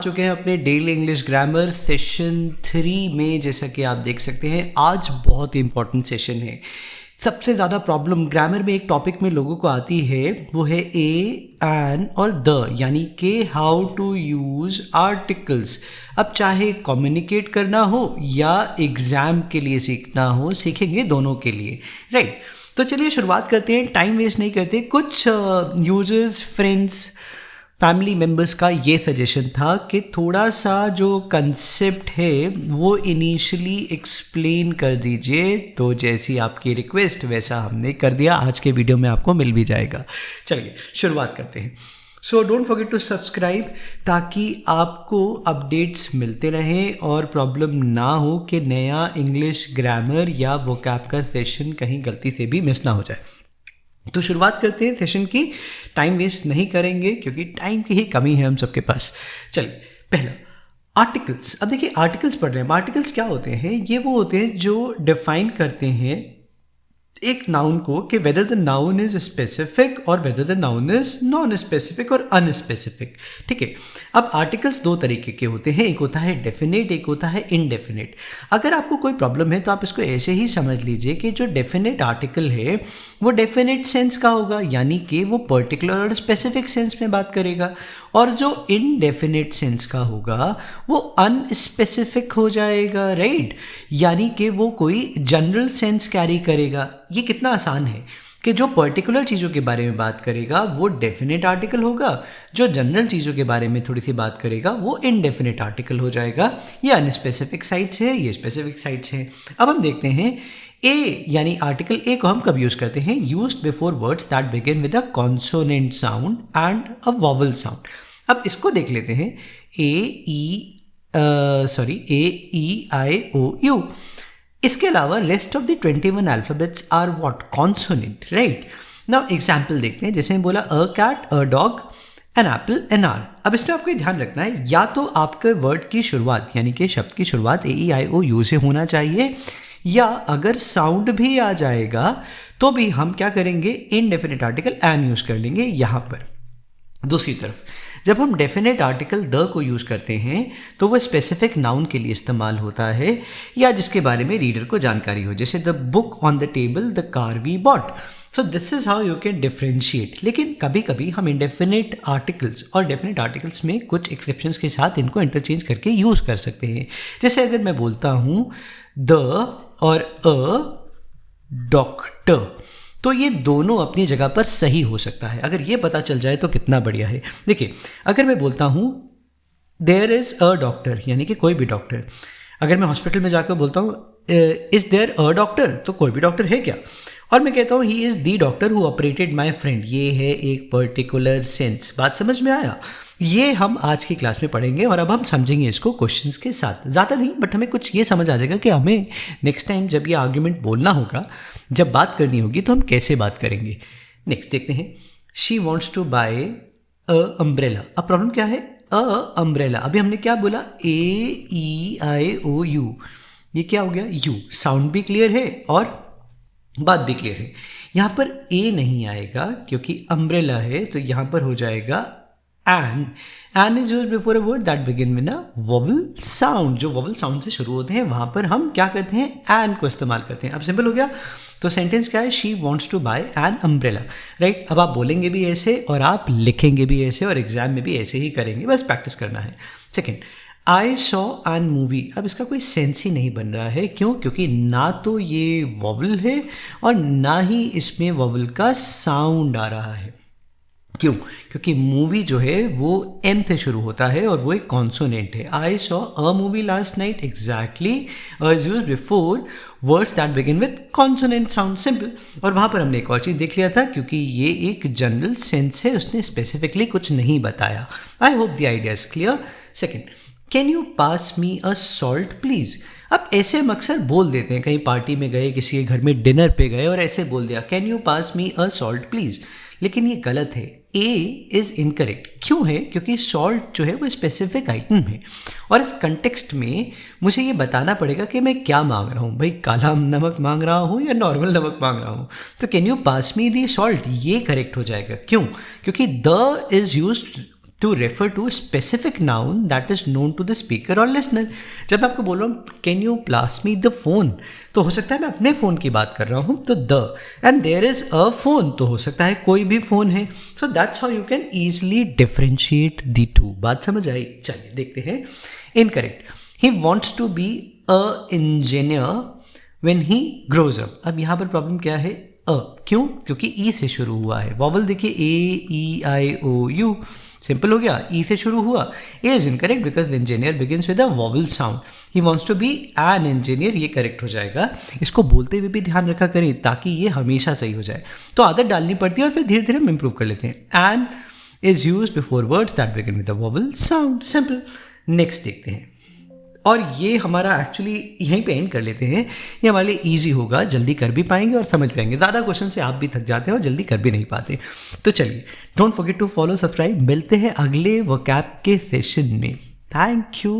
चुके हैं अपने डेली इंग्लिश ग्रामर सेशन 3 में। जैसा कि आप देख सकते हैं आज बहुत ही इंपॉर्टेंट सेशन है। सबसे ज़्यादा प्रॉब्लम ग्रामर में एक टॉपिक में लोगों को आती है, वो है ए, एन और द, यानी कि हाउ टू यूज़ आर्टिकल्स। अब चाहे कम्युनिकेट करना हो या एग्ज़ाम के लिए सीखना हो, सीखेंगे दोनों के लिए, राइट। तो चलिए शुरुआत करते हैं, टाइम वेस्ट नहीं करते। कुछ यूजर्स, फ्रेंड्स, फैमिली मेम्बर्स का ये सजेशन था कि थोड़ा सा जो कंसेप्ट है वो इनिशियली एक्सप्लेन कर दीजिए। तो जैसी आपकी रिक्वेस्ट वैसा हमने कर दिया, आज के वीडियो में आपको मिल भी जाएगा। चलिए शुरुआत करते हैं। So don't forget to subscribe ताकि आपको अपडेट्स मिलते रहें और प्रॉब्लम ना हो कि नया इंग्लिश ग्रामर या वोकैब का सेशन कहीं गलती से भी मिस ना हो जाए। तो शुरुआत करते हैं सेशन की, टाइम वेस्ट नहीं करेंगे क्योंकि टाइम की ही कमी है हम सबके पास। चलिए, पहला आर्टिकल्स। अब देखिए आर्टिकल्स पढ़ रहे हैं। आर्टिकल्स क्या होते हैं? ये वो होते हैं जो डिफाइन करते हैं एक नाउन को कि whether the noun is specific और whether the noun is non specific और अनस्पेसिफिक। ठीक है। अब आर्टिकल्स दो तरीके के होते हैं, एक होता है डेफिनेट, एक होता है इनडेफिनेट। अगर आपको कोई प्रॉब्लम है तो आप इसको ऐसे ही समझ लीजिए कि जो डेफिनेट आर्टिकल है वो डेफिनेट सेंस का होगा, यानी कि वो पर्टिकुलर और स्पेसिफिक सेंस में बात करेगा, और जो इनडेफिनेट सेंस का होगा वो अनस्पेसिफिक हो जाएगा, राइट। यानी कि वो कोई जनरल सेंस कैरी करेगा। ये कितना आसान है कि जो पर्टिकुलर चीज़ों के बारे में बात करेगा वो डेफिनेट आर्टिकल होगा, जो जनरल चीज़ों के बारे में थोड़ी सी बात करेगा वो इनडेफिनेट आर्टिकल हो जाएगा। ये अनस्पेसिफिक साइट्स है, ये स्पेसिफिक साइट्स हैं। अब हम देखते हैं ए यानी आर्टिकल ए को हम कब यूज़ करते हैं? Used before words that begin with a consonant sound and a vowel sound. अब इसको देख लेते हैं। A E I O U. इसके अलावा rest of the 21 alphabets are what? Consonant, right. Now example देखते हैं। जैसे बोला a cat, a dog, an apple, an hour. अब इसमें आपको ध्यान रखना है, या तो आपके वर्ड की शुरुआत यानी कि शब्द की शुरुआत ए ई आई ओ यू से होना चाहिए, या अगर साउंड भी आ जाएगा तो भी हम क्या करेंगे? इनडेफिनेट आर्टिकल एन यूज कर लेंगे यहाँ पर। दूसरी तरफ जब हम डेफिनेट आर्टिकल द को यूज़ करते हैं तो वो स्पेसिफिक नाउन के लिए इस्तेमाल होता है या जिसके बारे में रीडर को जानकारी हो, जैसे the book on the table, the car we bought. So this is how you can differentiate. लेकिन कभी कभी हम इंडेफिनेट आर्टिकल्स और डेफिनेट आर्टिकल्स में कुछ एक्सेप्शंस के साथ इनको इंटरचेंज करके यूज़ कर सकते हैं। जैसे अगर मैं बोलता हूँ द और अ डॉक्टर, तो ये दोनों अपनी जगह पर सही हो सकता है। अगर ये पता चल जाए तो कितना बढ़िया है। देखिए अगर मैं बोलता हूँ देयर इज़ अ डॉक्टर, यानी कि कोई भी डॉक्टर। अगर मैं हॉस्पिटल में जाकर बोलता हूँ इज़ देयर अ डॉक्टर, तो कोई भी डॉक्टर है क्या? और मैं कहता हूँ he is the doctor who operated my friend, ये है एक पर्टिकुलर सेंस। बात समझ में आया? ये हम आज की क्लास में पढ़ेंगे और अब हम समझेंगे इसको क्वेश्चंस के साथ। ज़्यादा नहीं, बट हमें कुछ ये समझ आ जाएगा कि हमें नेक्स्ट टाइम जब ये आर्ग्यूमेंट बोलना होगा, जब बात करनी होगी, तो हम कैसे बात करेंगे। नेक्स्ट देखते हैं। She wants to buy a umbrella. अब प्रॉब्लम क्या है? A umbrella. अभी हमने क्या बोला? A E I O U. ये क्या हो गया? यू। साउंड भी क्लियर है और बात भी क्लियर है। यहाँ पर ए नहीं आएगा क्योंकि अम्ब्रेला है, तो यहाँ पर हो जाएगा an. An is use before a word that begin with a vowel sound. जो वोवल साउंड से शुरू होते हैं वहां पर हम क्या करते हैं? एन को इस्तेमाल करते हैं। अब सिंपल हो गया। तो सेंटेंस क्या है? She wants to buy an umbrella, right. अब आप बोलेंगे भी ऐसे और आप लिखेंगे भी ऐसे और एग्जाम में भी ऐसे ही करेंगे, बस प्रैक्टिस करना है। Second, I saw an movie. अब इसका कोई सेंस ही नहीं बन रहा है। क्यों? क्योंकि ना तो ये वॉवल है और ना ही इसमें वॉवल का साउंड आ रहा है। क्यों? क्योंकि मूवी जो है वो एम से शुरू होता है और वो एक कॉन्सोनेंट है। I saw a movie last night, exactly is used before words that begin with consonant sound, simple. और वहाँ पर हमने एक और चीज़ देख लिया था, क्योंकि ये एक जनरल सेंस है, उसने स्पेसिफिकली कुछ नहीं बताया। I hope the idea is clear. Second, can you pass me a salt please. अब ऐसे हम अक्सर बोल देते हैं, कहीं पार्टी में गए, किसी के घर में डिनर पे गए और ऐसे बोल दिया can you pass me a salt please, लेकिन ये गलत है। A is incorrect. क्यों है? क्योंकि सॉल्ट जो है वो स्पेसिफिक आइटम है और इस कंटेक्स्ट में मुझे ये बताना पड़ेगा कि मैं क्या मांग रहा हूँ। भाई काला नमक मांग रहा हूँ या नॉर्मल नमक मांग रहा हूँ? तो can you pass me the salt, ये करेक्ट हो जाएगा। क्यों? क्योंकि the is used to refer to specific noun that is known to the speaker और लिसनर। जब मैं आपको बोल रहा हूँ can you pass me the phone, तो हो सकता है मैं अपने फ़ोन की बात कर रहा हूँ, तो the and there is a phone, तो हो सकता है कोई भी फ़ोन है। So that's how you can easily differentiate the two. बात समझ आई? चलिए देखते हैं। Incorrect, he wants to be a engineer when he grows up. अब यहाँ पर प्रॉब्लम क्या है? क्यों? क्योंकि ई से शुरू हुआ है। वॉवल देखिए AEIOU, सिंपल हो गया, ई से शुरू हुआ। A is incorrect because engineer begins with a vowel sound. He wants to be an engineer, ये करेक्ट हो जाएगा। इसको बोलते हुए भी ध्यान रखा करें ताकि ये हमेशा सही हो जाए। तो आदत डालनी पड़ती है और फिर धीरे धीरे हम इंप्रूव कर लेते हैं। An is use before words that begin with a vowel sound, simple. Next देखते हैं, और ये हमारा एक्चुअली यहीं पे एंड कर लेते हैं। ये हमारे लिए ईजी होगा, जल्दी कर भी पाएंगे और समझ पाएंगे। ज़्यादा क्वेश्चन से आप भी थक जाते हैं और जल्दी कर भी नहीं पाते। तो चलिए, don't forget to follow, subscribe. मिलते हैं अगले वोकैब के सेशन में। Thank you.